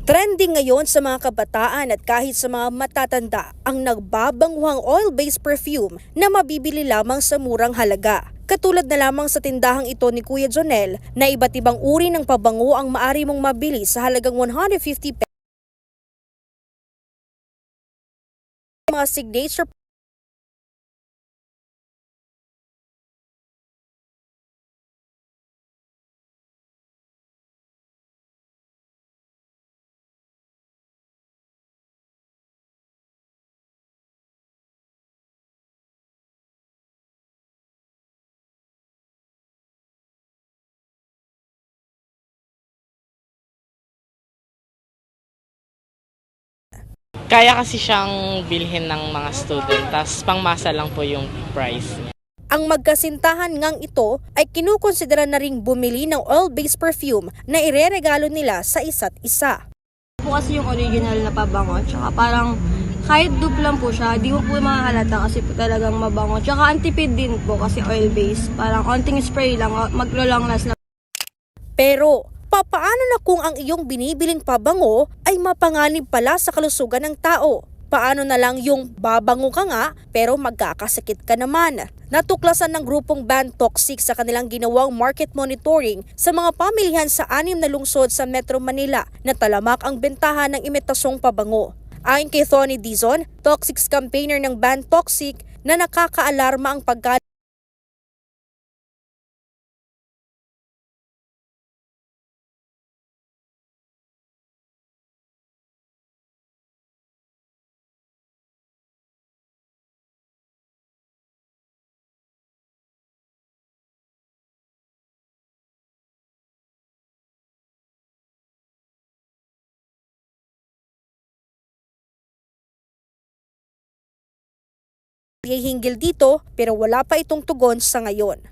Trending ngayon sa mga kabataan at kahit sa mga matatanda ang nagbabanguhang oil-based perfume na mabibili lamang sa murang halaga. Katulad na lamang sa tindahang ito ni Kuya Jonel na iba't ibang uri ng pabango ang maaari mong mabili sa halagang 150 pesos. Mga signature Kaya kasi siyang bilhin ng mga student, tas pangmasa lang po yung price. ang magkasintahan ngang ito ay kinukonsidera na ring bumili ng oil-based perfume na ireregalo nila sa isa't isa. Po kasi yung original na pabango, tsaka parang kahit dupe lang po siya, di mo po makahalata kasi po talagang mabango. Tsaka antipid din po kasi oil-based, parang onting spray lang, maglo-long last na. Pero papaano na kung ang iyong binibiling pabango ay mapanganib pala sa kalusugan ng tao? Paano na lang yung babango ka nga pero magkakasakit ka naman? Natuklasan ng grupong Ban Toxic sa kanilang ginawang market monitoring sa mga pamilihan sa 6 na lungsod sa Metro Manila na talamak ang bentahan ng imitasyong pabango. Ayon kay Tony Dizon, Toxics campaigner ng Ban Toxic, na nakakaalarma ang pagkalat hinggil dito pero wala pa itong tugon sa ngayon.